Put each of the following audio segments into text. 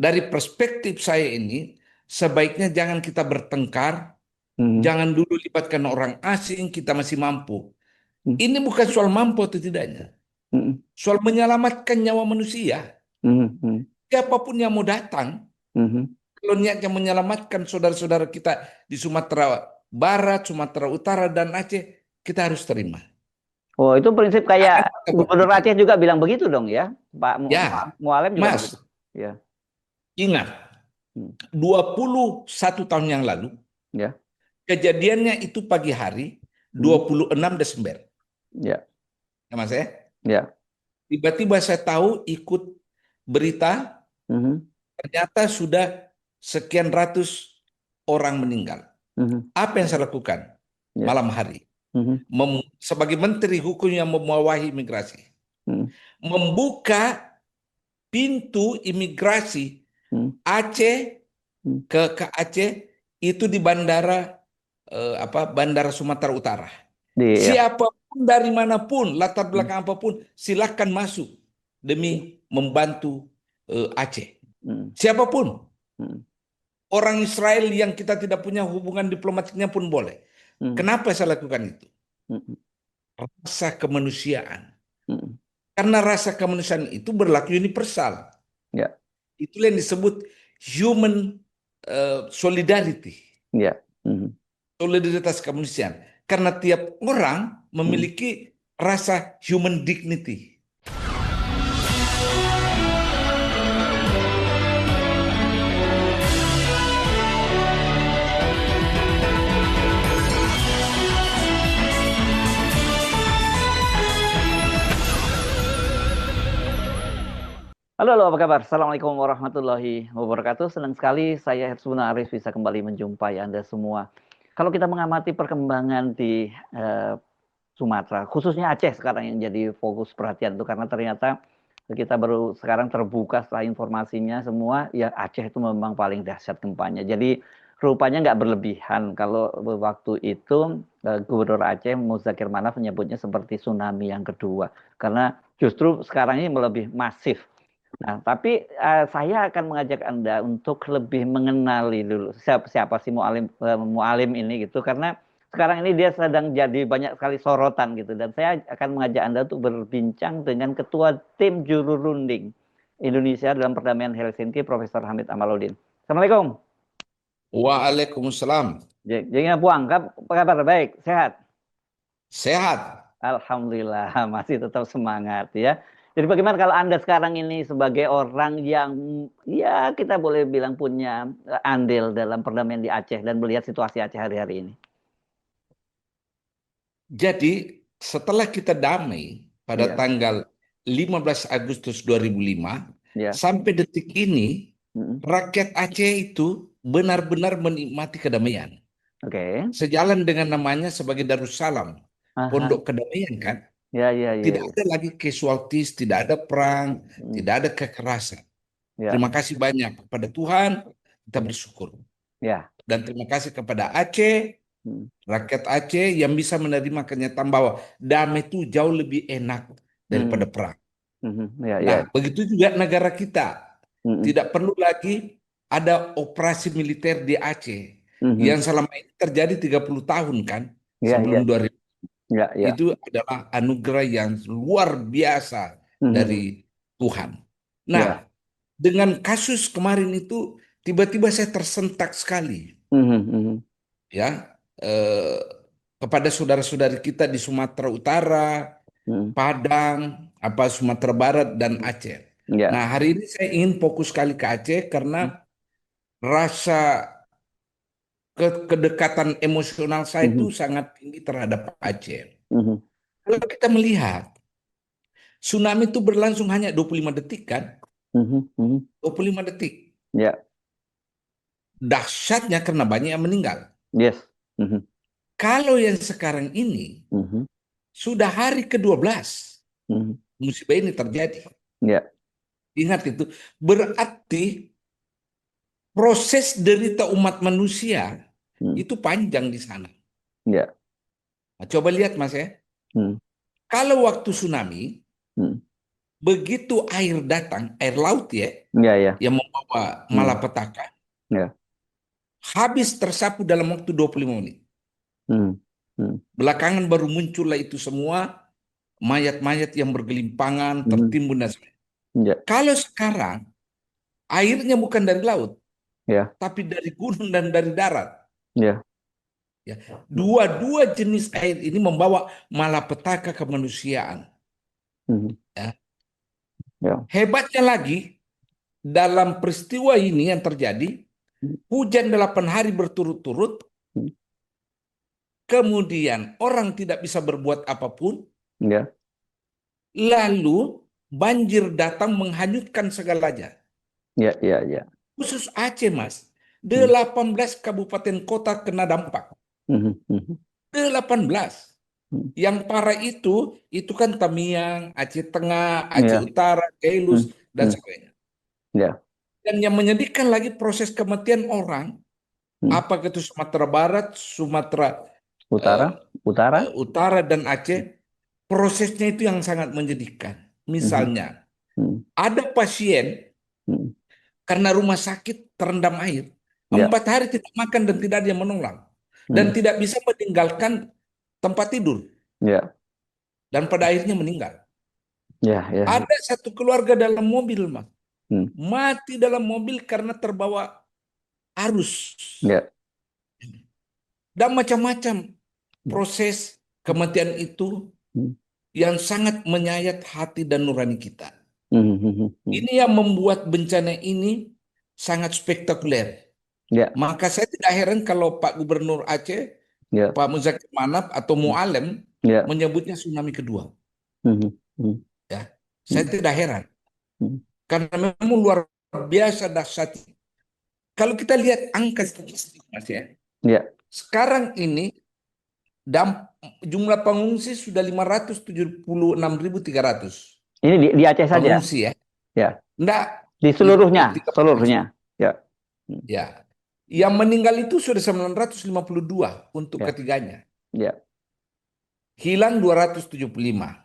dari perspektif saya ini, sebaiknya jangan kita bertengkar, Mhm. jangan dulu libatkan orang asing, kita masih mampu. Mhm. Ini bukan soal mampu atau tidaknya, Mhm. soal menyelamatkan nyawa manusia. Mhm. Mhm. Siapapun yang mau datang, Mhm. kalau niatnya menyelamatkan saudara-saudara kita di Sumatera Barat, Sumatera Utara, dan Aceh, kita harus terima. Oh, itu prinsip kayak Jangan kita Gubernur berpikir. Aceh juga bilang begitu dong ya. Pak Ya, Mualem juga begitu. Mas, Ya. ingat, Hmm. 21 tahun yang lalu, Ya. kejadiannya itu pagi hari, Hmm. 26 Desember. Ya. Ya, Mas ya? Ya. Tiba-tiba saya tahu ikut berita, Mhm. ternyata sudah sekian ratus orang meninggal. Mhm. Apa yang saya lakukan? Ya. Malam hari. Mhm. Sebagai Menteri Hukum yang mewawahi imigrasi. Mhm. Membuka pintu imigrasi Mhm. Aceh Mhm. ke Aceh itu di bandara Bandara Sumatera Utara. Ya. Siapapun dari manapun, latar Mhm. belakang apapun, silahkan masuk Ya. demi membantu Aceh. Mhm. Siapapun, Mhm. orang Israel yang kita tidak punya hubungan diplomatiknya pun boleh. Mhm. Kenapa saya lakukan itu? Mhm. Rasa kemanusiaan. Mhm. Karena rasa kemanusiaan itu berlaku universal. Ya. Itulah yang disebut human solidarity, Ya. Mhm. solidaritas kemanusiaan. Karena tiap orang Mhm. memiliki rasa human dignity. Halo, halo, apa kabar? Assalamualaikum warahmatullahi wabarakatuh. Senang sekali saya Hersuna Arif bisa kembali menjumpai Anda semua. Kalau kita mengamati perkembangan di Sumatera, khususnya Aceh sekarang yang jadi fokus perhatian itu karena ternyata kita baru sekarang terbuka setelah informasinya semua, ya Aceh itu memang paling dahsyat gempanya. Jadi rupanya nggak berlebihan kalau waktu itu Gubernur Aceh Muzakir Manaf menyebutnya seperti tsunami yang kedua. Karena justru sekarang ini lebih masif. Nah, tapi saya akan mengajak Anda untuk lebih mengenali dulu siapa sih Mualim ini gitu karena sekarang ini dia sedang jadi banyak sekali sorotan gitu dan saya akan mengajak Anda untuk berbincang dengan Ketua Tim Juru Runding Indonesia dalam Perdamaian Helsinki Profesor Hamid Amaluddin. Assalamualaikum. Waalaikumsalam. Jadi Puang, apa kabar? Baik, sehat. Sehat. Alhamdulillah masih tetap semangat ya. Jadi bagaimana kalau Anda sekarang ini sebagai orang yang ya kita boleh bilang punya andil dalam perdamaian di Aceh dan melihat situasi Aceh hari-hari ini? Jadi setelah kita damai pada Iya, tanggal 15 Agustus 2005, iya. sampai detik ini Mm. rakyat Aceh itu benar-benar menikmati kedamaian. Oke. Sejalan dengan namanya sebagai Darussalam, Aha. Pondok Kedamaian kan. Ya, ya, ya, Tidak ya. ada lagi casualties, tidak ada perang, Mm. tidak ada kekerasan. Ya, Terima kasih banyak kepada Tuhan, kita bersyukur. ya. Dan terima kasih kepada Aceh, Mm. rakyat Aceh yang bisa menerima kenyataan bahwa damai itu jauh lebih enak daripada Mm. perang. Mhm. Ya, Nah, ya. begitu juga negara kita. Mm. Tidak perlu lagi ada operasi militer di Aceh yang Mhm. selama ini terjadi 30 tahun kan Ya, sebelum ya. 2000. Ya, ya. Itu adalah anugerah yang luar biasa dari Mhm. Tuhan. Nah, Ya. dengan kasus kemarin itu tiba-tiba saya tersentak sekali Mhm. Mhm. ya eh, kepada saudara-saudari kita di Sumatera Utara, Mhm. Padang, Sumatera Barat dan Aceh. Nah, Ya. hari ini saya ingin fokus sekali ke Aceh karena rasa kedekatan emosional saya itu Mhm. sangat tinggi terhadap Aceh. Mhm. Kalau kita melihat tsunami itu berlangsung hanya 25 detik kan? Mhm. Mhm. 25 detik. Ya. Dahsyatnya karena banyak yang meninggal. Yes. Mhm. Kalau yang sekarang ini Mhm. sudah hari ke-12 Mhm. musibah ini terjadi. Ya. Ingat itu, berarti proses derita umat manusia Mhm. itu panjang di sana. Ya. Nah, coba lihat Mas ya, Mhm. kalau waktu tsunami Mhm. begitu air datang, air laut ya, Ya, ya. yang membawa Hmm. malapetaka, Ya. habis tersapu dalam waktu 25 menit. Hmm. Hmm. Belakangan baru muncullah itu semua mayat-mayat yang bergelimpangan, Hmm. tertimbun dan sebagainya. Ya. Kalau sekarang airnya bukan dari laut, Ya. tapi dari gunung dan dari darat. Ya. Ya. Dua-dua jenis air ini membawa malapetaka kemanusiaan. Hmm. Ya. Ya. Hebatnya lagi, dalam peristiwa ini yang terjadi, hujan 8 hari berturut-turut, Hmm. kemudian orang tidak bisa berbuat apapun, Ya. lalu banjir datang menghanyutkan segalanya. Ya. Ya. Ya. Khusus Aceh, Mas, Hmm. 18 kabupaten kota kena dampak. Hmm. Hmm. 18. Hmm. Yang parah itu kan Tamiang, Aceh Tengah, Aceh Ya. Utara, Hmm. Kelus, dan Hmm. sebagainya. Ya. Dan yang menyedihkan lagi proses kematian orang, Hmm. apakah itu Sumatera Barat, Sumatera Utara. Utara. Utara, dan Aceh, prosesnya itu yang sangat menyedihkan. Hmm. Misalnya, Hmm. ada pasien Hmm. karena rumah sakit terendam air, Ya. 4 hari tidak makan dan tidak ada yang menolong. Dan Hmm. tidak bisa meninggalkan tempat tidur. Ya. Dan pada akhirnya meninggal. Ya. Ya. Ada satu keluarga dalam mobil, Mas. Hmm. Mati dalam mobil karena terbawa arus. Ya. Dan macam-macam Hmm. proses kematian itu Hmm. yang sangat menyayat hati dan nurani kita. Hmm. Hmm. Hmm. Ini yang membuat bencana ini sangat spektakuler. Ya. Maka saya tidak heran kalau Pak Gubernur Aceh, Ya. Pak Muzakir Manap atau Hmm. Mualem Ya. menyebutnya tsunami kedua. Hmm. Hmm. Ya, saya Hmm. tidak heran Hmm. karena memang luar biasa dahsyat. Kalau kita lihat angka statistik, Mas ya, Ya. sekarang ini jumlah pengungsi sudah 576.300 Ini di Aceh saja. pengungsi ya. Ya. Enggak, Di di seluruhnya, tiga provinsi. seluruhnya. Ya. Hmm. Ya. Yang meninggal itu sudah 952 untuk Ya. ketiganya. Ya. Hilang 275.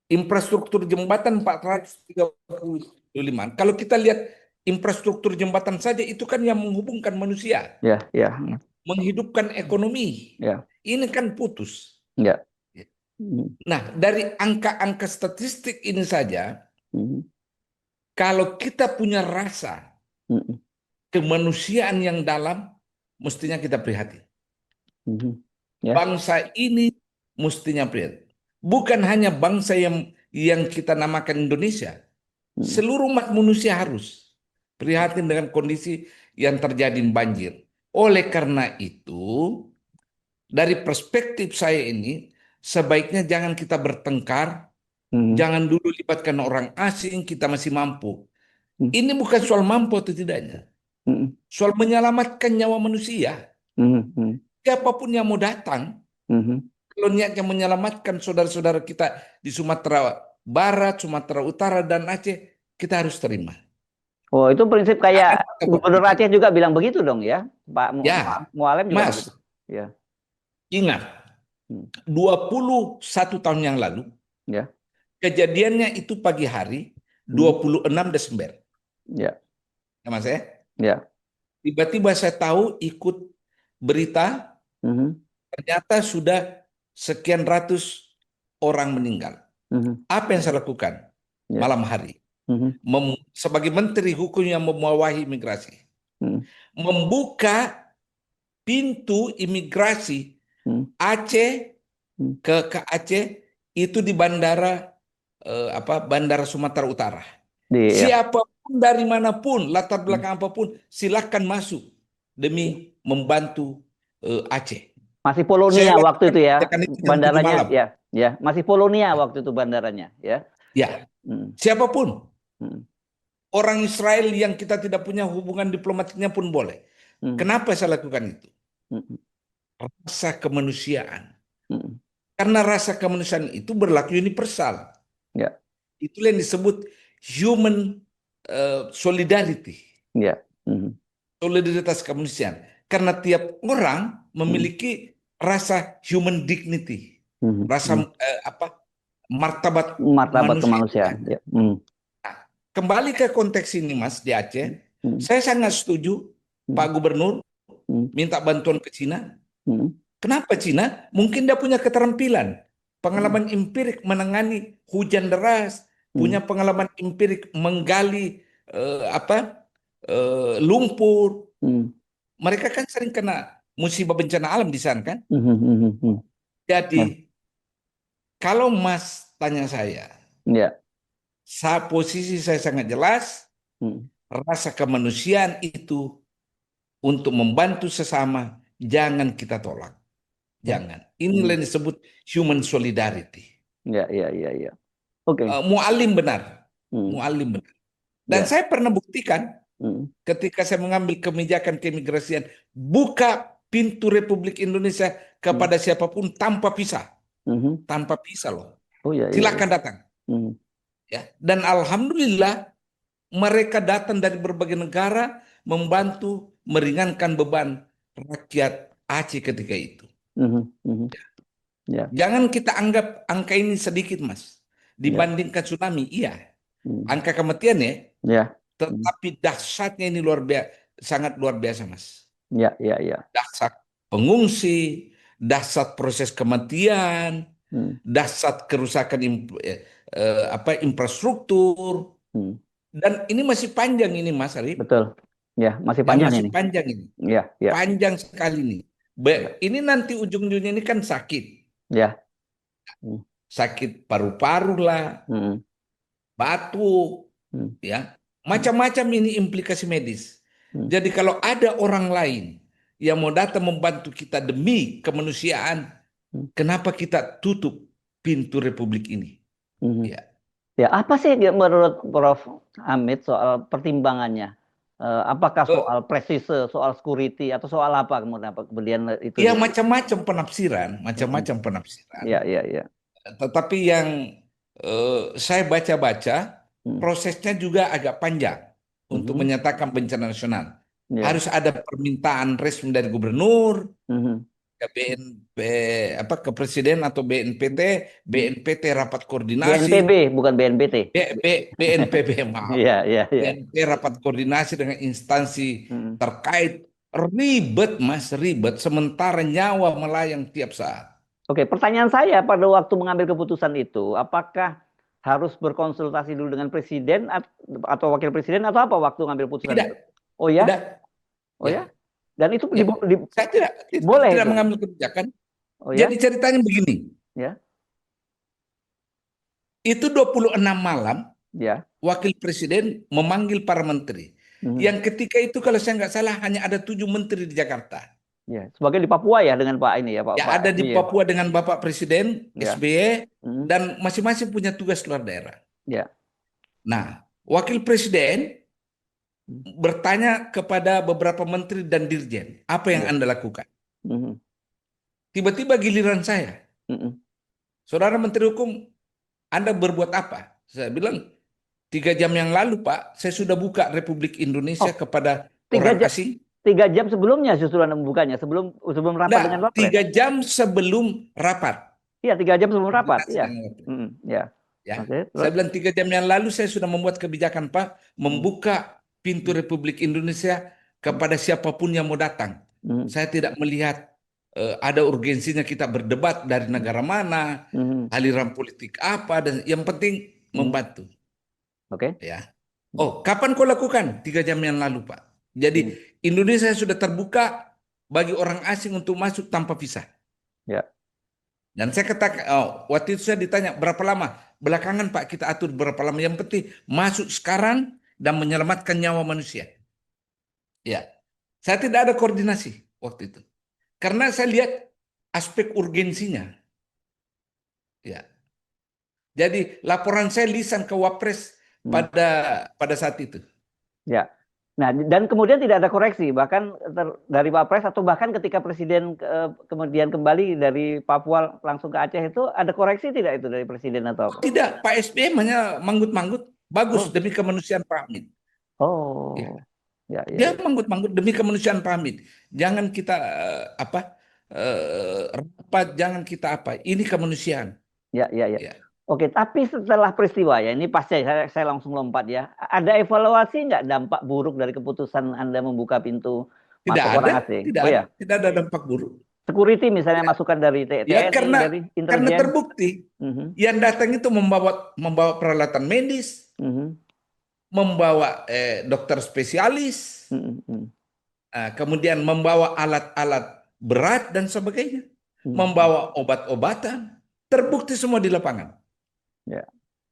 Infrastruktur jembatan 435. Kalau kita lihat infrastruktur jembatan saja itu kan yang menghubungkan manusia, Ya. Ya. menghidupkan ekonomi. Ya. Ini kan putus. Ya. Hmm. Nah, dari angka-angka statistik ini saja, Hmm. kalau kita punya rasa Hmm. kemanusiaan yang dalam, mestinya kita prihatin. Hmm. Ya. Bangsa ini mestinya prihatin. Bukan hanya bangsa yang kita namakan Indonesia. Hmm. Seluruh umat manusia harus prihatin dengan kondisi yang terjadi banjir. Oleh karena itu, dari perspektif saya ini, sebaiknya jangan kita bertengkar, Hmm. jangan dulu libatkan orang asing, kita masih mampu. Hmm. Ini bukan soal mampu atau tidaknya, Hmm. soal menyelamatkan nyawa manusia. Hmm. Hmm. Siapapun yang mau datang, Hmm. kalau niatnya menyelamatkan saudara-saudara kita di Sumatera Barat, Sumatera Utara, dan Aceh, kita harus terima. Oh, itu prinsip Jangan kayak kita Gubernur berpikir. Aceh juga bilang begitu dong ya, Pak Ya, Mualem juga begitu. Mas, Ya. ingat, Hmm. 21 tahun yang lalu, Ya. kejadiannya itu pagi hari, Hmm. 26 Desember. Ya. Ya, Mas ya? Ya. Tiba-tiba saya tahu ikut berita, Hmm. ternyata sudah sekian ratus orang meninggal. Hmm. Apa yang saya lakukan? Ya. Malam hari. Hmm. Sebagai Menteri Hukum yang mewawahi imigrasi. Hmm. Membuka pintu imigrasi Hmm. Aceh Hmm. ke Aceh itu di Bandara Sumatera Utara. Ya. Siapapun dari manapun, latar Hmm. belakang apapun, silakan masuk demi membantu Aceh. Masih Saya Polonia waktu lakukan itu ya, kebijakan itu jam 7 bandaranya malam. ya, ya, masih Polonia waktu itu bandaranya ya. Ya, Hmm. siapapun. Hmm. Orang Israel yang kita tidak punya hubungan diplomatiknya pun boleh. Hmm. Kenapa saya lakukan itu? Hmm. Rasa kemanusiaan. Hmm. Karena rasa kemanusiaan itu berlaku universal. Ya. Itulah yang disebut human solidarity. Ya. Hmm. Solidaritas kemanusiaan. Karena tiap orang Hmm. memiliki rasa human dignity. Hmm. Rasa Hmm. martabat Martabat manusia itu kemanusiaan. dijaga. Ya. Hmm. Nah, kembali ke konteks ini Mas di Aceh, Hmm. saya sangat setuju Hmm. Pak Gubernur Hmm. minta bantuan ke Cina. Hmm. Kenapa Cina? Mungkin dia punya keterampilan, Hmm. pengalaman empirik menangani hujan deras, Hmm. punya pengalaman empirik menggali lumpur. Hmm. Mereka kan sering kena musibah bencana alam di sana kan. Hmm. Hmm. Hmm. Ya. Jadi kalau Mas tanya saya, Ya. posisi saya sangat jelas, Hmm. rasa kemanusiaan itu untuk membantu sesama, jangan kita tolak. Ya. Jangan. Inilah Hmm. yang disebut human solidarity. Ya. Ya. Ya. Ya. Oke. Mualim benar. Hmm. Mualim benar. Dan Ya. saya pernah buktikan Hmm. ketika saya mengambil kebijakan keimigrasian, buka pintu Republik Indonesia Hmm. kepada siapapun tanpa visa. Hmm. Tanpa visa loh. Oh ya. Ya. Ya. Silakan datang. Hmm. Ya. Dan alhamdulillah mereka datang dari berbagai negara membantu meringankan beban rakyat Aceh ketika itu. Hmm. Hmm. Ya. Jangan kita anggap angka ini sedikit, Mas. Ya. Dibandingkan tsunami, iya. Hmm. Angka kematian ya, Ya. Hmm. tetapi dahsyatnya ini sangat luar biasa, Mas. Ya. Ya. Ya. Dahsyat pengungsi, dahsyat proses kematian, Hmm. dahsyat kerusakan infrastruktur. Hmm. Dan ini masih panjang ini, Mas Arif. Betul. Ya, masih Ya, panjang masih ini. panjang ini. Ya. Ya. Panjang sekali nih. Ya. Ini nanti ujung-ujungnya ini kan sakit. Ya. Hmm. Sakit paru-paru lah, Hmm. batuk, Hmm. ya. Hmm. Macam-macam ini implikasi medis. Hmm. Jadi kalau ada orang lain yang mau datang membantu kita demi kemanusiaan, Hmm. kenapa kita tutup pintu Republik ini? Hmm. Ya. Ya, apa sih menurut Prof. Hamid soal pertimbangannya? Apakah Eh, soal presise, soal security, atau soal apa kemudian itu Ya macam-macam penafsiran, Hmm. macam-macam penafsiran. Ya, ya, ya. Tetapi yang saya baca-baca, Hmm. prosesnya juga agak panjang untuk Mhm. menyatakan bencana nasional. Ya. Harus ada permintaan resmi dari gubernur, Mhm. ke BNP, ke presiden atau BNPT, Hmm. BNPT rapat koordinasi, BNPB bukan BNPT. BNPB maaf, Iya, iya, iya. BNP rapat koordinasi dengan instansi Hmm. terkait. Ribet Mas, ribet. Sementara nyawa melayang tiap saat. Oke, pertanyaan saya pada waktu mengambil keputusan itu, apakah harus berkonsultasi dulu dengan presiden atau wakil presiden atau apa waktu mengambil keputusan Tidak, itu? Oh ya? tidak, Oh ya, ya? Dan itu ya. Saya boleh tidak itu? mengambil kebijakan. Oh Jadi ya? ceritanya begini, Ya? itu 26 malam Ya? wakil presiden memanggil para menteri. Mhm. Yang ketika itu kalau saya nggak salah hanya ada 7 menteri di Jakarta. Ya, sebagai di Papua ya dengan Pak ini ya, Pak Ya Pak ada di SBY. Papua dengan Bapak Presiden Ya. SBY Mhm. dan masing-masing punya tugas luar daerah. Ya. Nah, wakil presiden Mhm. bertanya kepada beberapa menteri dan dirjen, apa yang Ya. Anda lakukan? Mhm. Tiba-tiba giliran saya, Mhm. Saudara Menteri Hukum, Anda berbuat apa? Saya bilang, 3 jam yang lalu Pak, saya sudah buka Republik Indonesia Oh, kepada tiga orang jam, asing. 3 jam sebelumnya justru Anda membukanya sebelum rapat Enggak, dengan Wapres. 3 jam sebelum rapat. Iya, 3 jam sebelum rapat. Koordinasi Iya. dengan Wapres. Mhm. Ya. Ya, Oke, saya terus. bilang 3 jam yang lalu saya sudah membuat kebijakan Pak, Mhm. membuka pintu Mhm. Republik Indonesia kepada siapapun yang mau datang. Mhm. Saya tidak melihat ada urgensinya kita berdebat dari Mhm. negara mana, Mhm. aliran politik apa, dan yang penting Mhm. membantu. Oke. Ya. Mhm. Oh, kapan kau lakukan? 3 jam yang lalu Pak. Jadi Mhm. Indonesia sudah terbuka bagi orang asing untuk masuk tanpa visa. Ya. Dan saya katakan, oh, waktu itu saya ditanya berapa lama? Belakangan Pak kita atur berapa lama. Yang penting masuk sekarang dan menyelamatkan nyawa manusia. Ya, saya tidak ada koordinasi waktu itu. Karena saya lihat aspek urgensinya. Ya, jadi laporan saya lisan ke Wapres Mhm. pada saat itu. Ya. Nah, dan kemudian tidak ada koreksi, bahkan dari Wapres atau bahkan ketika Presiden kemudian kembali dari Papua langsung ke Aceh itu ada koreksi tidak itu dari Presiden atau Oh, apa? tidak, Pak SBY hanya manggut-manggut. Bagus Oh, demi kemanusiaan Pak Amin. Ya. oh, ya, ya, Dia ya, manggut-manggut demi kemanusiaan Pak Amin. Jangan kita rapat, jangan kita apa. Ini kemanusiaan. ya, ya, ya. Ya. Oke, tapi setelah peristiwa ya, ini pasti saya langsung lompat ya. Ada evaluasi nggak dampak buruk dari keputusan Anda membuka pintu Tidak masuk ada, orang asing? Oh ya, tidak ada dampak buruk. security misalnya masukan dari Ya TNI, karena dari karena intelijen. terbukti Mhm, yang datang itu membawa peralatan medis, mhm, membawa dokter spesialis, mhm, mhm, kemudian membawa alat-alat berat dan sebagainya, mhm. membawa obat-obatan, terbukti semua di lapangan, Ya,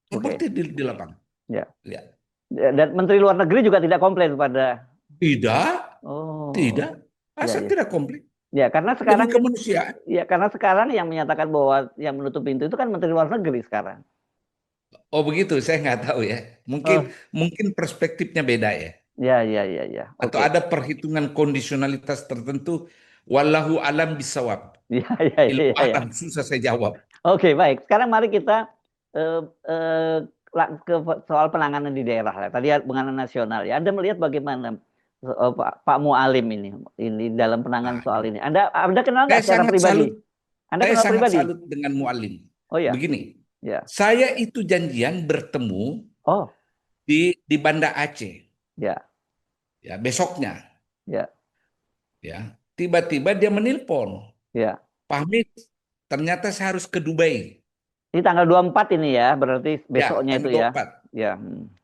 oke, terbukti di lapangan. ya. Ya. Ya, dan Menteri Luar Negeri juga tidak komplain pada. Tidak, Oh, tidak, ya, masa ya, tidak komplit ya. Karena demi sekarang, kemanusiaan. ya karena sekarang yang menyatakan bahwa yang menutup pintu itu kan Menteri Luar Negeri sekarang. Oh begitu, saya nggak tahu ya. Mungkin Oh, mungkin perspektifnya beda ya. ya, ya, ya, ya. Atau Oke. ada perhitungan kondisionalitas tertentu. Wallahu alam bisawab. Ya, ya, ya, Ilmu ya, ya. alam susah saya jawab. Oke, baik. Sekarang mari kita eh, eh, ke soal penanganan di daerah lah. Tadi ya, penanganan nasional ya. Anda melihat bagaimana Pak Mualim ini dalam penanganan Nah, soal ini. Anda kenal nggak saya secara sangat pribadi? salut, Anda saya kenal sangat pribadi? salut dengan Mualim. Oh ya, Begini, ya. saya itu janjian bertemu Oh, di Banda Aceh, ya, ya besoknya, ya, ya. Tiba-tiba dia menelpon, ya. Pak Hamid, ternyata saya harus ke Dubai. Ini tanggal 24 ini ya, berarti Ya, besoknya itu tanggal ya. 24. Ya,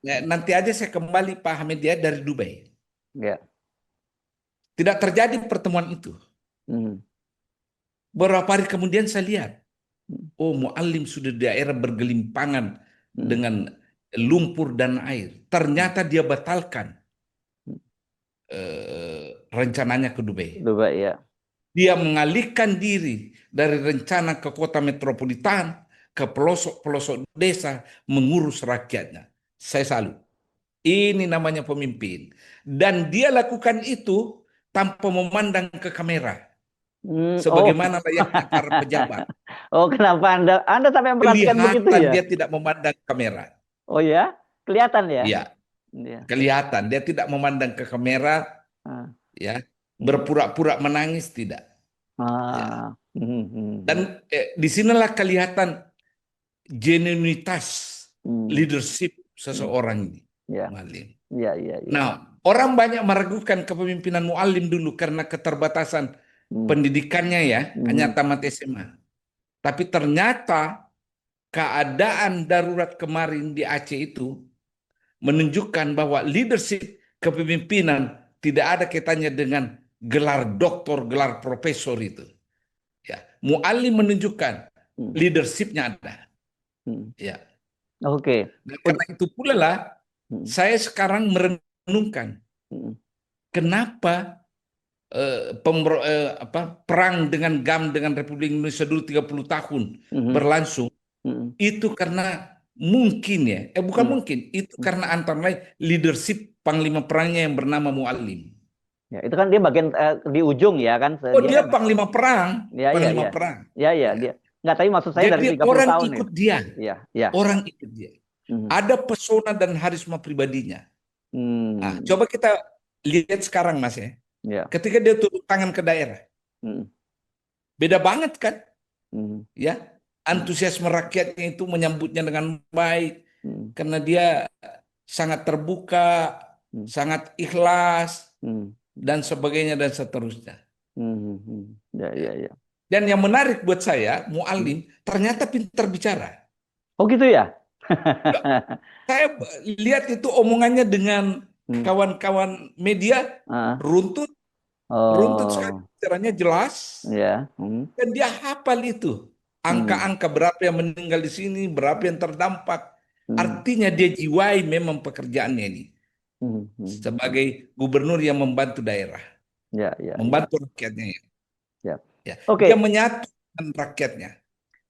Ya, nanti aja saya kembali Pak Hamid ya dari Dubai. ya. Tidak terjadi pertemuan itu. Hmm, Beberapa hari kemudian saya lihat, hmm, oh Muallim sudah di daerah bergelimpangan hmm, dengan lumpur dan air. Ternyata dia batalkan hmm. rencananya ke Dubai. Dubai ya. Dia mengalihkan diri dari rencana ke kota metropolitan, ke pelosok-pelosok desa, mengurus rakyatnya. Saya salut. Ini namanya pemimpin. Dan dia lakukan itu tanpa memandang ke kamera. Oh. Sebagaimana layaknya para pejabat. Oh, kenapa Anda sampai memperhatikan begitu Kelihatan ya? dia tidak memandang kamera. Oh ya, kelihatan ya? Iya, Iya. kelihatan dia tidak memandang ke kamera, Ah, ya. hmm. Berpura-pura menangis tidak, ya. Ah, Dan disinilah kelihatan genuinitas hmm. leadership Hmm. seseorang ini, Ya, Muallim. ya, ya, ya. Nah, orang banyak meragukan kepemimpinan Muallim dulu karena keterbatasan Hmm. pendidikannya ya, hanya Hmm. tamat SMA. Tapi ternyata keadaan darurat kemarin di Aceh itu menunjukkan bahwa leadership kepemimpinan tidak ada kaitannya dengan gelar doktor, gelar profesor itu. Ya, Muallim menunjukkan Hmm. leadershipnya ada. Hmm. Ya, Oke. dan karena itu pula lah Hmm. saya sekarang merenungkan Hmm. kenapa perang dengan GAM dengan Republik Indonesia dulu 30 tahun Hmm. berlangsung Hmm. itu karena mungkin ya, bukan Hmm. mungkin, itu karena antara lain leadership panglima perangnya yang bernama Muallim. Ya, itu kan dia bagian di ujung ya kan? Oh Dia dia kan. panglima perang, Ya, ya, panglima ya. perang. Ya, ya, Ya. dia. Nggak, tapi maksud saya dari Jadi 30 orang tahun nih. ikut dia, Ya, ya. orang ikut dia. Hmm. Ada pesona dan harisma pribadinya. Nah, Hmm. coba kita lihat sekarang Mas ya. Ya. Ketika dia turun tangan ke daerah, Hmm. beda banget kan? Hmm. Ya, Hmm. antusiasme rakyatnya itu menyambutnya dengan baik Hmm. karena dia sangat terbuka, Hmm. sangat ikhlas Hmm. dan sebagainya dan seterusnya. Hmm. Hmm. Ya, Ya. ya, ya. Dan yang menarik buat saya, Hmm. Muallim ternyata pintar bicara. Oh gitu ya? Ya, saya lihat itu omongannya dengan Hmm. kawan-kawan media Ah. runtut, runtut sekali, Oh, caranya jelas, ya. Hmm. dan dia hafal itu. Hmm. Angka-angka berapa yang meninggal di sini, berapa yang terdampak. Hmm. Artinya dia jiwai memang pekerjaannya ini. Hmm. Hmm. Hmm. Sebagai gubernur yang membantu daerah, Ya, ya, ya, membantu rakyatnya ya. ya. Ya. Dia Oke, menyatu dengan rakyatnya.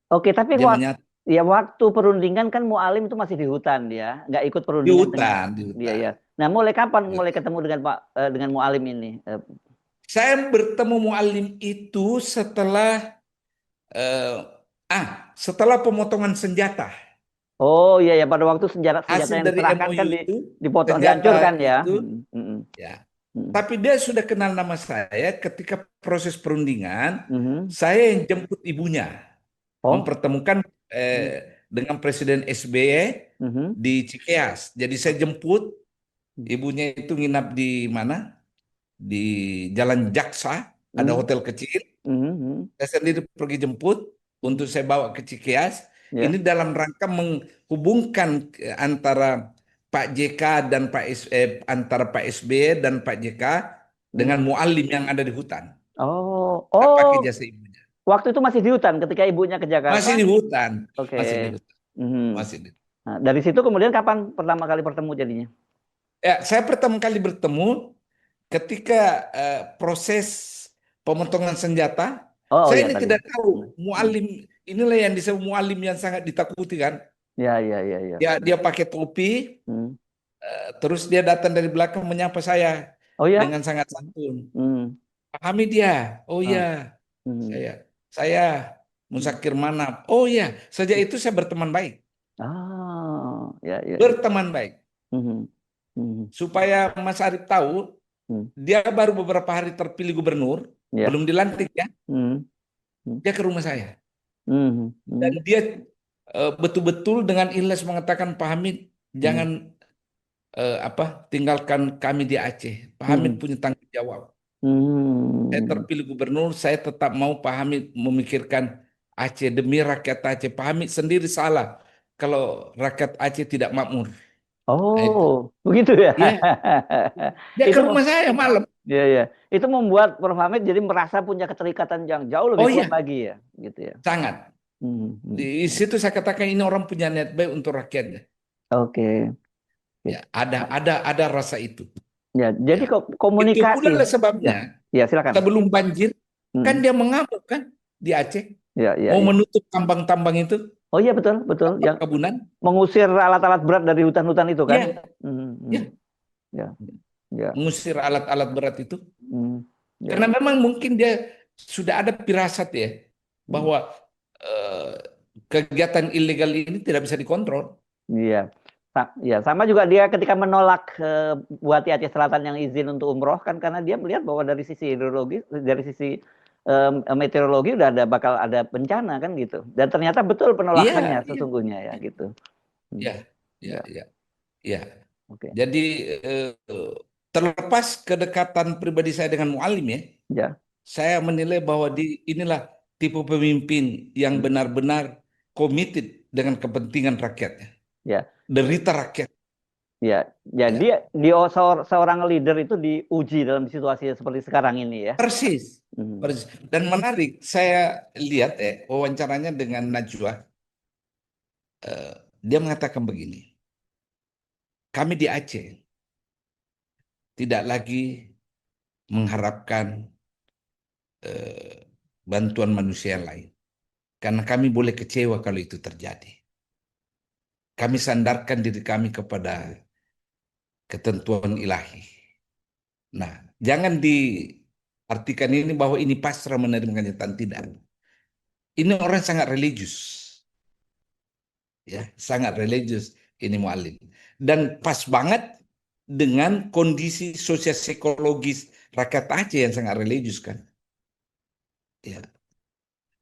oke. Tapi Dia menyatu ya waktu perundingan kan Mualim itu masih di hutan dia, nggak ikut di perundingan dengan hutan, di dia hutan. ya. Nah, mulai kapan Di mulai hutan. ketemu dengan dengan Mualim ini? Saya bertemu Muallim itu eh, setelah pemotongan senjata. Oh iya ya, pada waktu senjata senjata Hasil yang dari diserahkan kan MOU itu, dipotong, senjata dihancurkan ya. itu, Hmm. Hmm. ya. Hmm. Tapi dia sudah kenal nama saya ketika proses perundingan. Hmm. Saya yang jemput ibunya, Oh. mempertemukan Hmm. dengan Presiden SBY Mhm. di Cikeas. Jadi saya jemput, ibunya itu nginap di mana? Di Jalan Jaksa, ada Mhm. hotel kecil. Mhm. Saya sendiri pergi jemput Mhm. untuk saya bawa ke Cikeas. Ya. Ini dalam rangka menghubungkan antara Pak JK dan antara Pak SBY dan Pak JK dengan Mhm. muallim yang ada di hutan. Oh, Kita pakai oh, jasa ibunya. waktu itu masih di hutan ketika ibunya ke Jakarta. Masih di hutan, Oke. masih di hutan, Mhm. masih di. Nah, dari situ kemudian kapan pertama kali bertemu jadinya? Ya, saya pertama kali bertemu ketika proses pemotongan senjata. Oh, oh Saya ya ini tadi. tidak Hmm. tahu Hmm. muallim inilah yang disebut muallim yang sangat ditakuti kan. Ya, ya, ya, ya. Dia pakai topi, Hmm. terus dia datang dari belakang menyapa saya Oh ya? dengan sangat santun. Hmm. Pahami dia. Oh ya, Ah. Hmm. saya Hmm. Musakir Manap. Oh ya, sejak itu saya berteman baik. Ah, ya, ya, ya. Berteman baik. Hmm. Hmm. Supaya Mas Arief tahu, Hmm. dia baru beberapa hari terpilih gubernur, Ya. belum dilantik ya, Hmm. Hmm. dia ke rumah saya. Hmm. Dan Hmm. dia betul-betul dengan ikhlas mengatakan, Pak Hamid, Hmm. jangan tinggalkan kami di Aceh. Pak Hamid Hmm. punya tanggung jawab. Saya Hmm. terpilih gubernur, saya tetap mau Pak Hamid memikirkan Aceh demi rakyat Aceh. Pak Hamid sendiri salah kalau rakyat Aceh tidak makmur. Nah, itu. Oh, begitu ya. Ya, dia ke Itu rumah saya malam. ya, ya. Itu membuat Prof. Hamid jadi merasa punya keterikatan yang jauh lebih Oh kuat iya, lagi ya, gitu ya. sangat. Hmm. Hmm. Di situ saya katakan ini orang punya niat baik untuk rakyatnya. Oke. Ya, Oke. ada rasa itu. Ya, jadi Ya, kok itu komunikasi. pula lah Ya, sebabnya ya silakan. sebelum banjir kan Hmm. dia mengamuk kan di Aceh Ya, ya, mau ya. menutup tambang-tambang itu, Oh iya betul, betul. Yang perkebunan. mengusir alat-alat berat dari hutan-hutan itu kan? Ya, Hmm. Hmm. ya, Ya, ya. mengusir alat-alat berat itu. Hmm. Karena Ya. memang mungkin dia sudah ada firasat ya Hmm. bahwa eh, kegiatan ilegal ini tidak bisa dikontrol. Iya. Ya, sama juga dia ketika menolak Bupati Aceh Selatan yang izin untuk umroh kan karena dia melihat bahwa dari sisi hidrologi, dari sisi meteorologi udah bakal ada bencana kan gitu. Dan ternyata betul penolakannya Iya, iya, sesungguhnya ya gitu. Hmm. iya, iya, Ya, iya, iya. oke. Jadi terlepas kedekatan pribadi saya dengan Mualim ya, Ya. saya menilai bahwa inilah tipe pemimpin yang Hmm. benar-benar committed dengan kepentingan rakyatnya, Ya. derita rakyat. Ya, jadi Ya, seorang leader itu diuji dalam situasi seperti sekarang ini ya. persis, Hmm. persis. Dan menarik, saya lihat wawancaranya dengan Najwa, dia mengatakan begini, kami di Aceh tidak lagi mengharapkan bantuan manusia lain, karena kami boleh kecewa kalau itu terjadi. Kami sandarkan diri kami kepada ketentuan ilahi. Nah, jangan diartikan ini bahwa ini pasrah menerima kenyataan, tidak. Ini orang sangat religius, ya, sangat religius ini mualim. Dan pas banget dengan kondisi sosial psikologis rakyat Aceh yang sangat religius kan. Ya,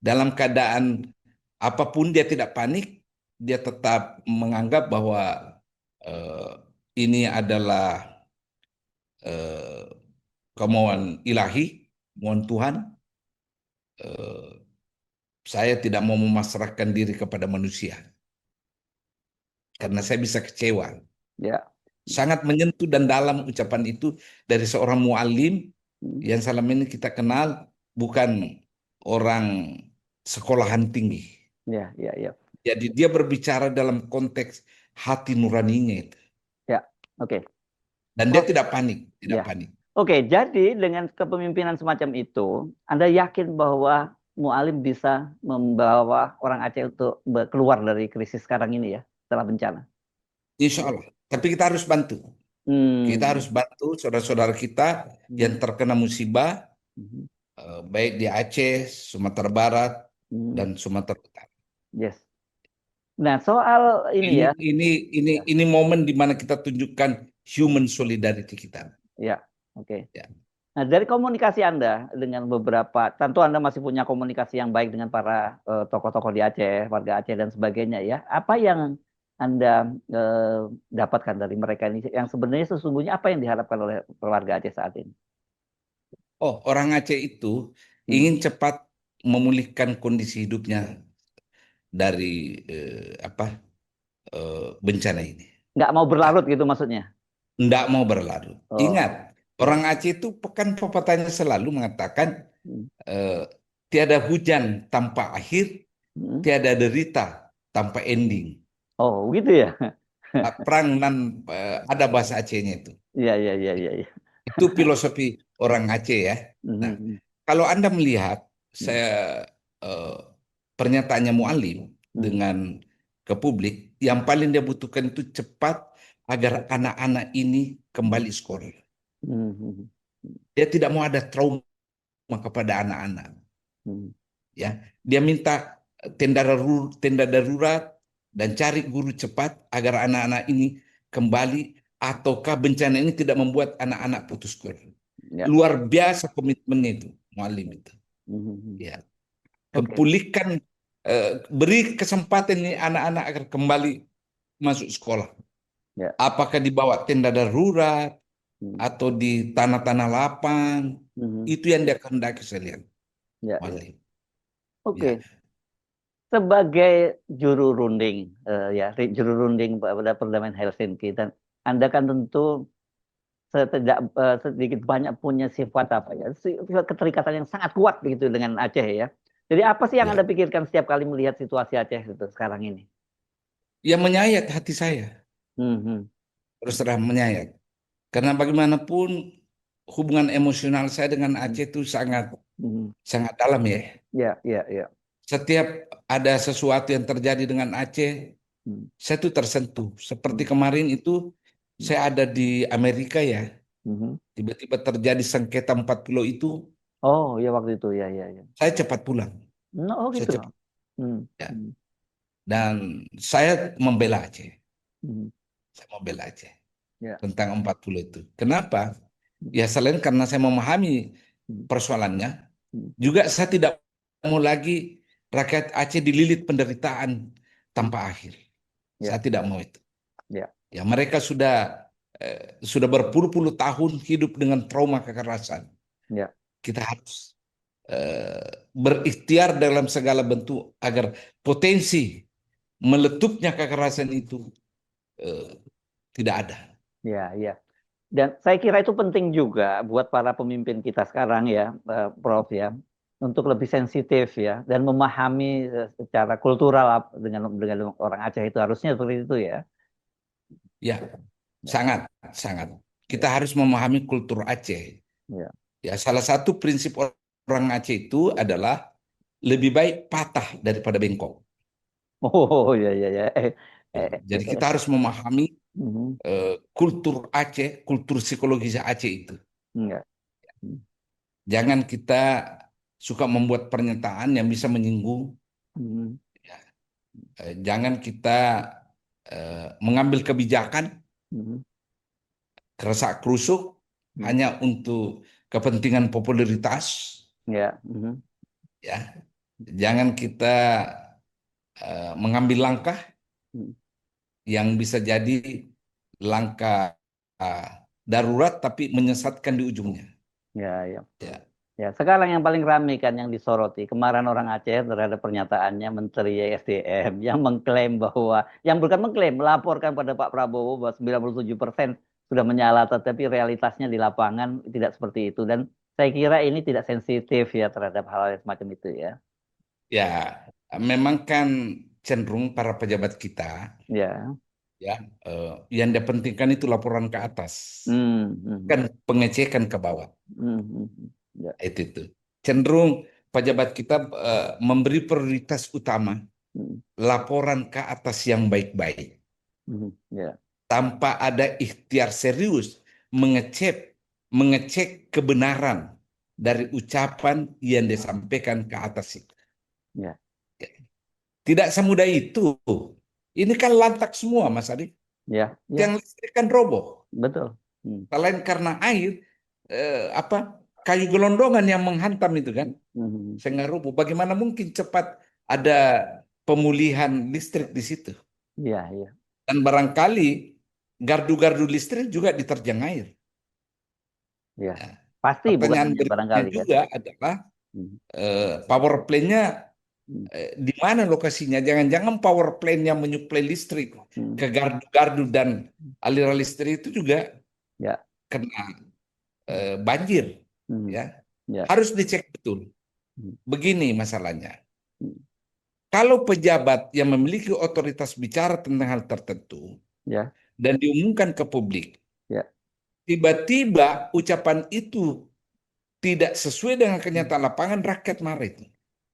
dalam keadaan apapun dia tidak panik, dia tetap menganggap bahwa eh, ini adalah eh, kemauan ilahi, kemauan Tuhan. Eh, saya tidak mau memasrahkan diri kepada manusia karena saya bisa kecewa. Ya. Sangat menyentuh dan dalam ucapan itu dari seorang muallim Hmm. yang selama ini kita kenal bukan orang sekolahan tinggi. Ya, ya, ya. Jadi dia berbicara dalam konteks hati nuraninya itu. Ya, oke. Dan dia Prof, tidak panik, tidak ya. panik. Oke, jadi dengan kepemimpinan semacam itu, Anda yakin bahwa Mualim bisa membawa orang Aceh untuk keluar dari krisis sekarang ini ya, setelah bencana? Insya Allah. Tapi kita harus bantu. Kita harus Hmm. bantu saudara-saudara kita yang Hmm. terkena musibah, Hmm. baik di Aceh, Sumatera Barat, Hmm. dan Sumatera Utara. Yes. Nah, soal ini Ini ya, ini ini ya, ini momen di mana kita tunjukkan human solidarity kita. ya, oke. Ya. Nah, dari komunikasi Anda dengan beberapa, tentu Anda masih punya komunikasi yang baik dengan para tokoh-tokoh di Aceh, warga Aceh dan sebagainya ya. Apa yang Anda dapatkan dari mereka ini yang sebenarnya sesungguhnya apa yang diharapkan oleh warga Aceh saat ini? Oh, orang Aceh itu Hmm. ingin cepat memulihkan kondisi hidupnya dari bencana ini. Nggak mau Ah, berlarut gitu maksudnya? Nggak mau berlarut. Ingat, Oh, orang ya. Aceh itu pekan pepatahnya selalu mengatakan Hmm. eh, tiada hujan tanpa akhir, Hmm. tiada derita tanpa ending. Oh, gitu ya? Perang dan ada bahasa Acehnya itu. Iya, iya, iya, iya, iya. Itu filosofi orang Aceh ya. Nah, Hmm. kalau Anda melihat Hmm. saya eh, pernyataannya Mualim Hmm. dengan ke publik, yang paling dia butuhkan itu cepat agar anak-anak ini kembali sekolah. Hmm. Hmm. Dia tidak mau ada trauma kepada anak-anak. Hmm. Ya, dia minta tenda darurat dan cari guru cepat agar anak-anak ini kembali ataukah bencana ini tidak membuat anak-anak putus sekolah. Ya. Luar biasa komitmennya itu, Mualim itu. Hmm. Ya, Oke. pulihkan, beri kesempatan ini anak-anak agar kembali masuk sekolah. Ya. Apakah dibawa tenda darurat Hmm. atau di tanah-tanah lapang, Hmm. itu yang dia kehendaki saya lihat, Ya, ya. Mualim. Ya, Oke. Sebagai juru runding, juru runding pada perdamaian Helsinki, dan Anda kan tentu sedikit banyak punya sifat apa ya, sifat keterikatan yang sangat kuat begitu dengan Aceh ya. Jadi apa sih yang ya. Anda pikirkan setiap kali melihat situasi Aceh itu sekarang ini? Yang menyayat hati saya, Hmm. Hmm. terus terang menyayat. Karena bagaimanapun hubungan emosional saya dengan Hmm. Aceh itu sangat Hmm. sangat dalam ya. Ya, ya, ya. Setiap ada sesuatu yang terjadi dengan Aceh, Hmm. saya tuh tersentuh. Seperti Hmm. kemarin itu Hmm. saya ada di Amerika ya, Hmm. tiba-tiba terjadi sengketa 4 pulau itu, Oh, ya waktu itu ya, ya, ya. saya cepat pulang. No, oh Saya gitu. cepat Hmm. ya. Hmm. Dan saya membela Aceh. Hmm. Saya membela Aceh Ya. tentang 40 itu. Kenapa? Hmm. Ya selain karena saya memahami Hmm. persoalannya, Hmm. juga saya tidak mau lagi rakyat Aceh dililit penderitaan Hmm. tanpa akhir. Saya Ya, tidak mau itu. ya, Ya mereka sudah berpuluh-puluh tahun hidup dengan trauma kekerasan. ya, Kita harus berikhtiar dalam segala bentuk agar potensi meletupnya kekerasan itu eh, tidak ada. ya, ya. Dan saya kira itu penting juga buat para pemimpin kita sekarang ya, Prof ya, untuk lebih sensitif ya dan memahami secara kultural dengan orang Aceh itu harusnya seperti itu ya. Ya, Ya, sangat, sangat. Kita ya, harus memahami kultur Aceh. ya. Ya, salah satu prinsip orang Aceh itu adalah lebih baik patah daripada bengkok. Oh ya, ya, ya. Ya, jadi kita harus memahami Mhm. kultur Aceh, kultur psikologis Aceh itu. Enggak. Hmm. Jangan kita suka membuat pernyataan yang bisa menyinggung. Mhm. Ya. Jangan kita mengambil kebijakan Mhm. keresak kerusuk Mhm. hanya untuk kepentingan popularitas. Ya. Mhm. Ya, jangan kita mengambil langkah Mhm. yang bisa jadi langkah uh, darurat tapi menyesatkan di ujungnya. Ya, ya. Ya, Ya, sekarang yang paling ramai kan yang disoroti kemarin orang Aceh terhadap pernyataannya Menteri SDM yang mengklaim bahwa, yang bukan mengklaim, melaporkan pada Pak Prabowo bahwa 97% sudah menyala, tetapi realitasnya di lapangan tidak seperti itu. Dan saya kira ini tidak sensitif ya terhadap hal yang semacam itu ya. ya, memang kan cenderung para pejabat kita Ya. ya yang dia pentingkan itu laporan ke atas, Hmm. Hmm. kan pengecekan ke bawah. Hmm. Hmm. Hmm. Ya. Itu. Cenderung pejabat kita memberi prioritas utama Hmm. laporan ke atas yang baik-baik Hmm. Ya. tanpa ada ikhtiar serius mengecek mengecek kebenaran dari ucapan yang disampaikan ke atas itu. Ya. Tidak semudah itu. Ini kan lantak semua, Mas Adi. Ya. Ya. Yang listrik kan roboh. Betul. Hmm. Selain karena air, apa? kayu gelondongan yang menghantam itu kan, Mhm. sehingga rubuh. Bagaimana mungkin cepat ada pemulihan listrik di situ? Iya, iya. Dan barangkali gardu-gardu listrik juga diterjang air. Iya. Nah, Pasti bukan pertanyaan hanya berikutnya barangkali kan. juga adalah Mhm. power plant-nya Mhm. di mana lokasinya? Jangan-jangan power plant-nya menyuplai listrik Mhm. ke gardu-gardu dan aliran listrik itu juga Ya. kena banjir, Mhm. ya. Ya. Harus dicek betul. Mhm. Begini masalahnya. Mhm. Kalau pejabat yang memiliki otoritas bicara tentang hal tertentu Ya. dan diumumkan ke publik, Ya. tiba-tiba ucapan itu tidak sesuai dengan Mhm. kenyataan lapangan, rakyat marah itu.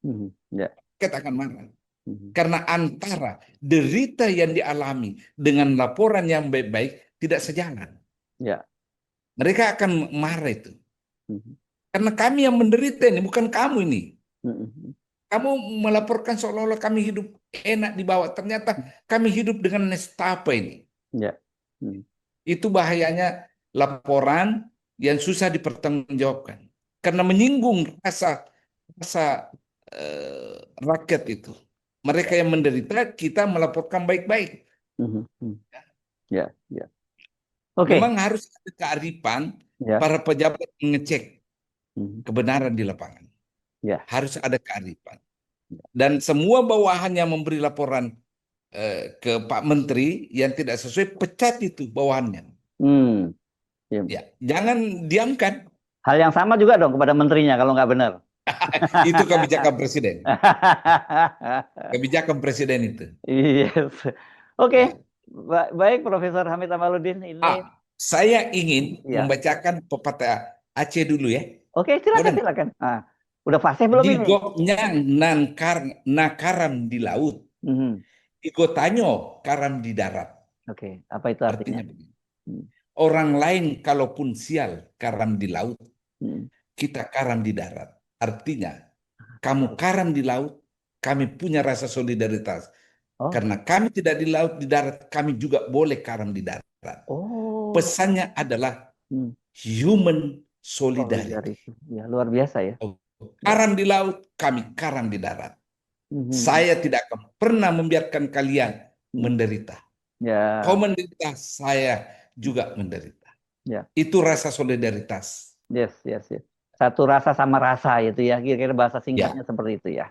Mhm. Ya. Rakyat akan marah. Mhm. Karena antara derita yang dialami dengan laporan yang baik-baik tidak sejalan. Ya. Mereka akan marah itu. Mhm. Karena kami yang menderita ini, bukan kamu ini. Mhm. Kamu melaporkan seolah-olah kami hidup enak di bawah. Ternyata kami hidup dengan nestapa ini. Ya. Mhm. Itu bahayanya laporan yang susah dipertanggungjawabkan. Karena menyinggung rasa rasa rakyat itu. Mereka yang menderita, kita melaporkan baik-baik. Mhm. Mhm. Ya. Ya. Oke. Memang harus ada kearifan Ya. para pejabat mengecek Mhm. kebenaran di lapangan. Ya. Harus ada kearifan. Dan semua bawahan yang memberi laporan ke Pak Menteri yang tidak sesuai, pecat itu bawahannya. Hmm. Ya. Ya, jangan diamkan. Hal yang sama juga dong kepada menterinya kalau nggak benar. Itu kebijakan presiden. Kebijakan presiden itu. Yes. Oke. Ya. Baik, Profesor Hamid Amaluddin. Ini Saya ingin ya. membacakan pepatah Aceh dulu ya. Oke, Boleh silakan, nggak? silakan. Ah, udah fasih belum ini? Digoknya nakaram di laut, Mhm. digotanyo karam di darat. Oke, apa itu artinya? Artinya begini. Hmm. Orang lain kalaupun sial karam di laut, Hmm. kita karam di darat. Artinya, kamu karam di laut, kami punya rasa solidaritas. Oh, Karena kami tidak di laut, di darat, kami juga boleh karam di darat. oh, Pesannya adalah hmm. human solidarity. Solidarity. Ya, luar biasa ya. Ya. Karam di laut, kami karam di darat. Mhm. Saya tidak akan pernah membiarkan kalian Hmm. menderita. Kau Ya, menderita, saya juga menderita. ya, Itu rasa solidaritas. yes, yes, yes. Satu rasa sama rasa itu ya. Kira-kira bahasa singkatnya Ya, seperti itu ya.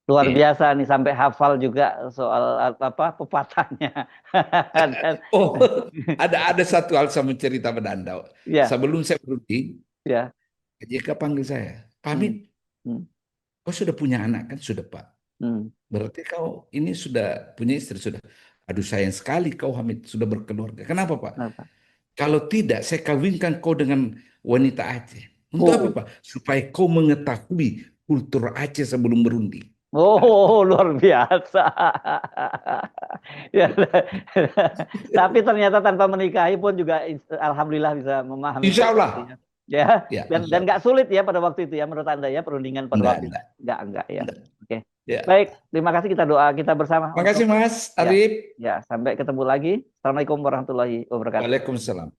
Luar iya. biasa nih sampai hafal juga soal apa pepatahnya. Dan, Oh, ada satu hal saya mau cerita pada Anda. ya, Sebelum saya berhenti, ya. JK panggil saya. Pak Amin, Hmm. Hmm. kau sudah punya anak kan? Sudah, Pak. Hmm. Berarti kau ini sudah punya istri, sudah. Aduh, sayang sekali kau Hamid sudah berkeluarga. Kenapa, Pak? Apa? Kalau tidak, saya kawinkan kau dengan wanita Aceh. Untuk apa, Oh, Pak? Supaya kau mengetahui kultur Aceh sebelum berunding. oh, luar biasa. Ya, tapi ternyata tanpa menikahi pun juga alhamdulillah bisa memahami Insya kultur itu Allah. ya. Ya, Ya, dan insya nggak Allah. sulit ya pada waktu itu ya menurut Anda ya perundingan pada waktu itu. Enggak, Nggak ya. enggak. Oke. Ya. Baik, terima kasih kita doa kita bersama Makasih, untuk Mas ya, Arif. ya sampai ketemu lagi. Assalamualaikum warahmatullahi wabarakatuh. Waalaikumsalam.